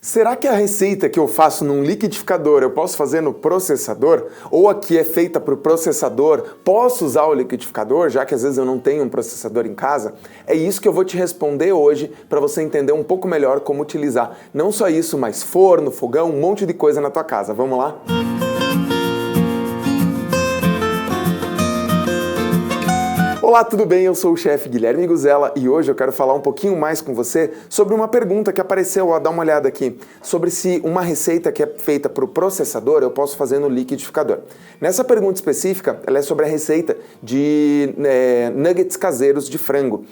Será que a receita que eu faço num liquidificador eu posso fazer no processador? Ou a que é feita para o processador, posso usar o liquidificador, já que às vezes eu não tenho um processador em casa? É isso que eu vou te responder hoje para você entender um pouco melhor como utilizar não só isso, mas forno, fogão, um monte de coisa na tua casa. Vamos lá? Olá, tudo bem? Eu sou o chefe Guilherme Guzella e hoje eu quero falar um pouquinho mais com você sobre uma pergunta que apareceu, ó, dá uma olhada aqui, sobre se uma receita que é feita para o processador eu posso fazer no liquidificador. Nessa pergunta específica, ela é sobre a receita de nuggets caseiros de frango.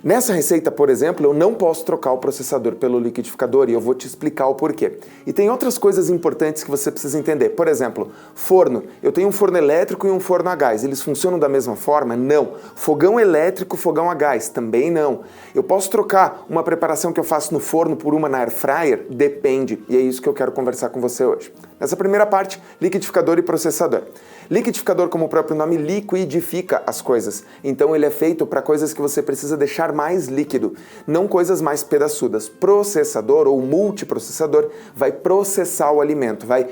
Nessa receita, por exemplo, eu não posso trocar o processador pelo liquidificador e eu vou te explicar o porquê. E tem outras coisas importantes que você precisa entender. Por exemplo, forno. Eu tenho um forno elétrico e um forno a gás. Eles funcionam da mesma forma? Não. Fogão elétrico, fogão a gás? Também não. Eu posso trocar uma preparação que eu faço no forno por uma na air fryer? Depende. E é isso que eu quero conversar com você hoje. Nessa primeira parte, liquidificador e processador. Liquidificador, como o próprio nome, liquidifica as coisas. Então ele é feito para coisas que você precisa deixar mais líquido, não coisas mais pedaçudas. Processador ou multiprocessador vai processar o alimento, vai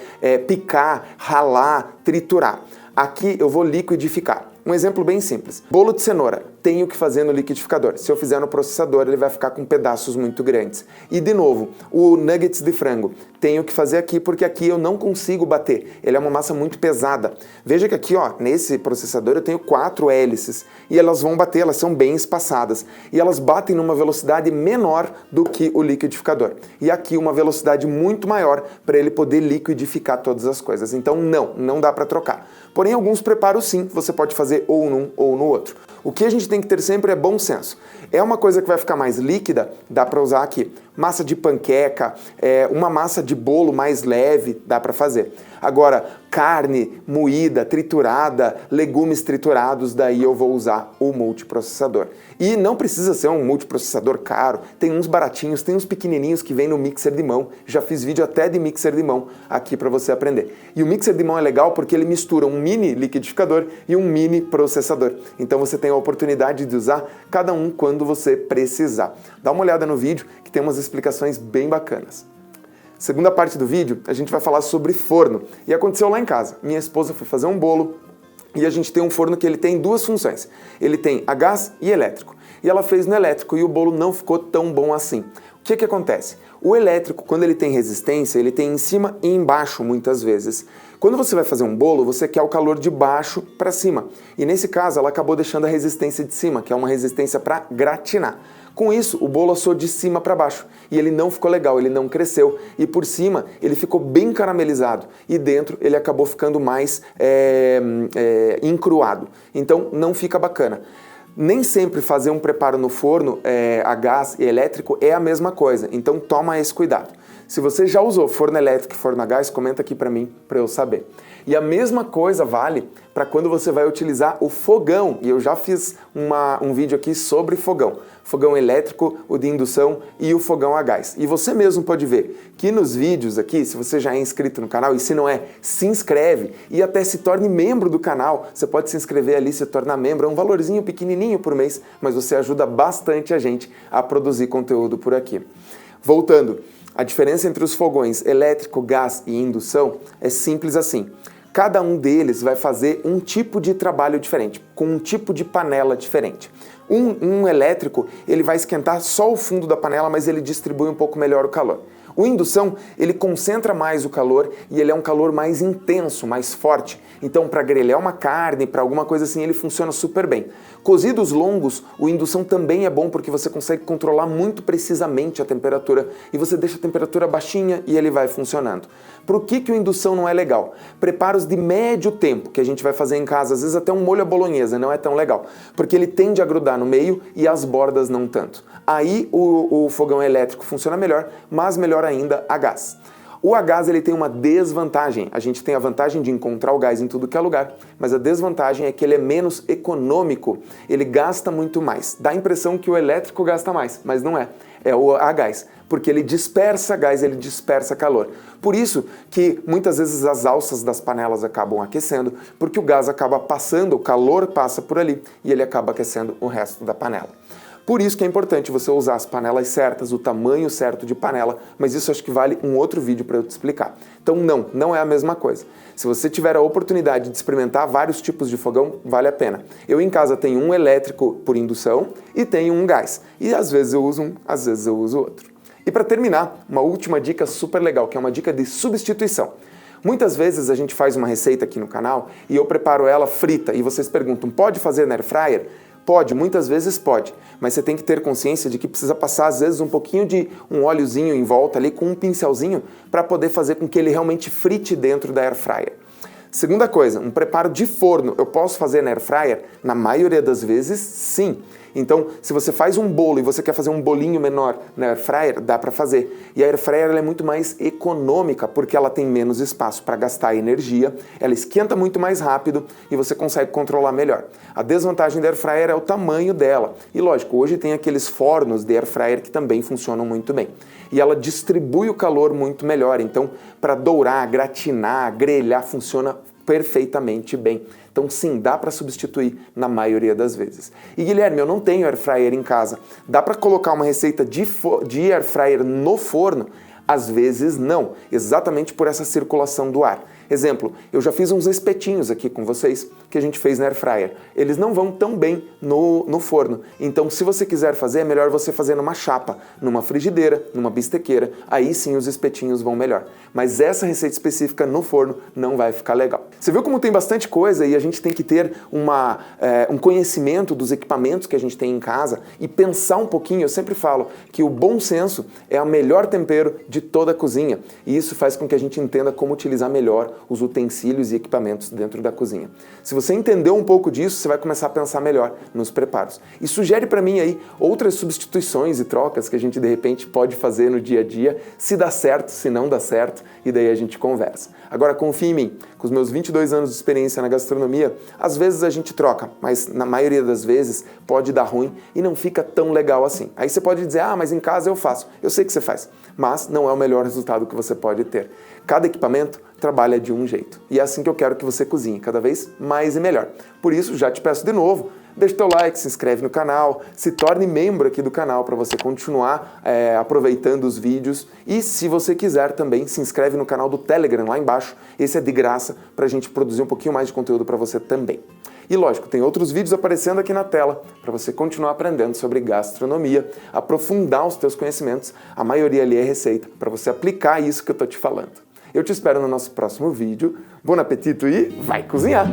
picar, ralar, triturar. Aqui eu vou liquidificar. Um exemplo bem simples. Bolo de cenoura, tenho que fazer no liquidificador. Se eu fizer no processador, ele vai ficar com pedaços muito grandes. E de novo, o nuggets de frango, tenho que fazer aqui porque aqui eu não consigo bater. Ele é uma massa muito pesada. Veja que aqui, ó, nesse processador eu tenho 4 hélices e elas vão bater, elas são bem espaçadas. E elas batem numa velocidade menor do que o liquidificador. E aqui uma velocidade muito maior para ele poder liquidificar todas as coisas. Então não dá para trocar. Porém, alguns preparos sim, você pode fazer ou num ou no outro. O que a gente tem que ter sempre é bom senso. É uma coisa que vai ficar mais líquida, dá para usar aqui. Massa de panqueca, uma massa de bolo mais leve, dá para fazer. Agora, carne moída, triturada, legumes triturados, daí eu vou usar o multiprocessador. E não precisa ser um multiprocessador caro, tem uns baratinhos, tem uns pequenininhos que vem no mixer de mão. Já fiz vídeo até de mixer de mão aqui para você aprender. E o mixer de mão é legal porque ele mistura um mini liquidificador e um mini processador. Então você tem a oportunidade de usar cada um quando você precisar. Dá uma olhada no vídeo que tem umas explicações bem bacanas. Segunda parte do vídeo, a gente vai falar sobre forno. E aconteceu lá em casa. Minha esposa foi fazer um bolo e a gente tem um forno que ele tem duas funções. Ele tem a gás e elétrico. E ela fez no elétrico e o bolo não ficou tão bom assim. O que acontece? O elétrico, quando ele tem resistência, ele tem em cima e embaixo muitas vezes. Quando você vai fazer um bolo, você quer o calor de baixo para cima. E nesse caso, ela acabou deixando a resistência de cima, que é uma resistência para gratinar. Com isso, o bolo assou de cima para baixo e ele não ficou legal, ele não cresceu e por cima ele ficou bem caramelizado e dentro ele acabou ficando mais encruado. Então não fica bacana. Nem sempre fazer um preparo no forno a gás e elétrico é a mesma coisa, então toma esse cuidado. Se você já usou forno elétrico e forno a gás, comenta aqui para mim, para eu saber. E a mesma coisa vale para quando você vai utilizar o fogão, e eu já fiz um vídeo aqui sobre fogão. Fogão elétrico, o de indução e o fogão a gás. E você mesmo pode ver que nos vídeos aqui, se você já é inscrito no canal, e se não é, se inscreve e até se torne membro do canal. Você pode se inscrever ali, se tornar membro, é um valorzinho pequenininho por mês, mas você ajuda bastante a gente a produzir conteúdo por aqui. Voltando. A diferença entre os fogões elétrico, gás e indução é simples assim. Cada um deles vai fazer um tipo de trabalho diferente, com um tipo de panela diferente. Um elétrico, ele vai esquentar só o fundo da panela, mas ele distribui um pouco melhor o calor. O indução, ele concentra mais o calor e ele é um calor mais intenso, mais forte. Então, para grelhar uma carne, para alguma coisa assim, ele funciona super bem. Cozidos longos, o indução também é bom porque você consegue controlar muito precisamente a temperatura e você deixa a temperatura baixinha e ele vai funcionando. Por que o indução não é legal? Preparos de médio tempo que a gente vai fazer em casa, às vezes até um molho à bolonhesa, não é tão legal, porque ele tende a grudar no meio e as bordas não tanto. Aí o fogão elétrico funciona melhor, mas melhor ainda a gás. O a gás ele tem uma desvantagem. A gente tem a vantagem de encontrar o gás em tudo que é lugar, mas a desvantagem é que ele é menos econômico, ele gasta muito mais. Dá a impressão que o elétrico gasta mais, mas não é. É o a gás, porque ele dispersa gás, ele dispersa calor. Por isso que muitas vezes as alças das panelas acabam aquecendo, porque o gás acaba passando, o calor passa por ali e ele acaba aquecendo o resto da panela. Por isso que é importante você usar as panelas certas, o tamanho certo de panela, mas isso acho que vale um outro vídeo para eu te explicar. Então não é a mesma coisa. Se você tiver a oportunidade de experimentar vários tipos de fogão, vale a pena. Eu em casa tenho um elétrico por indução e tenho um gás. E às vezes eu uso um, às vezes eu uso outro. E para terminar, uma última dica super legal, que é uma dica de substituição. Muitas vezes a gente faz uma receita aqui no canal e eu preparo ela frita e vocês perguntam, pode fazer na air fryer? Pode, muitas vezes pode, mas você tem que ter consciência de que precisa passar às vezes um pouquinho de um óleozinho em volta ali com um pincelzinho para poder fazer com que ele realmente frite dentro da air fryer. Segunda coisa, um preparo de forno, eu posso fazer na air fryer? Na maioria das vezes, sim. Então, se você faz um bolo e você quer fazer um bolinho menor na air fryer, dá para fazer. E a air fryer ela é muito mais econômica porque ela tem menos espaço para gastar energia, ela esquenta muito mais rápido e você consegue controlar melhor. A desvantagem da air fryer é o tamanho dela. E lógico, hoje tem aqueles fornos de air fryer que também funcionam muito bem. E ela distribui o calor muito melhor, então para dourar, gratinar, grelhar funciona perfeitamente bem. Então sim, dá para substituir na maioria das vezes. E Guilherme, eu não tenho air fryer em casa. Dá para colocar uma receita de air fryer no forno? Às vezes não, exatamente por essa circulação do ar. Exemplo, eu já fiz uns espetinhos aqui com vocês que a gente fez na air fryer. Eles não vão tão bem no forno. Então, se você quiser fazer, é melhor você fazer numa chapa, numa frigideira, numa bistequeira. Aí sim os espetinhos vão melhor. Mas essa receita específica no forno não vai ficar legal. Você viu como tem bastante coisa e a gente tem que ter um conhecimento dos equipamentos que a gente tem em casa e pensar um pouquinho. Eu sempre falo que o bom senso é o melhor tempero de toda a cozinha. E isso faz com que a gente entenda como utilizar melhor os utensílios e equipamentos dentro da cozinha. Se você entendeu um pouco disso, você vai começar a pensar melhor nos preparos. E sugere para mim aí outras substituições e trocas que a gente de repente pode fazer no dia a dia, se dá certo, se não dá certo, e daí a gente conversa. Agora confia em mim, com os meus 22 anos de experiência na gastronomia, às vezes a gente troca, mas na maioria das vezes pode dar ruim e não fica tão legal assim. Aí você pode dizer, mas em casa eu faço. Eu sei que você faz, mas não é o melhor resultado que você pode ter. Cada equipamento trabalha de um jeito. E é assim que eu quero que você cozinhe, cada vez mais e melhor. Por isso, já te peço de novo, deixa teu like, se inscreve no canal, se torne membro aqui do canal para você continuar aproveitando os vídeos. E se você quiser também, se inscreve no canal do Telegram lá embaixo. Esse é de graça para a gente produzir um pouquinho mais de conteúdo para você também. E lógico, tem outros vídeos aparecendo aqui na tela para você continuar aprendendo sobre gastronomia, aprofundar os teus conhecimentos. A maioria ali é receita para você aplicar isso que eu estou te falando. Eu te espero no nosso próximo vídeo. Bom apetite e vai cozinhar!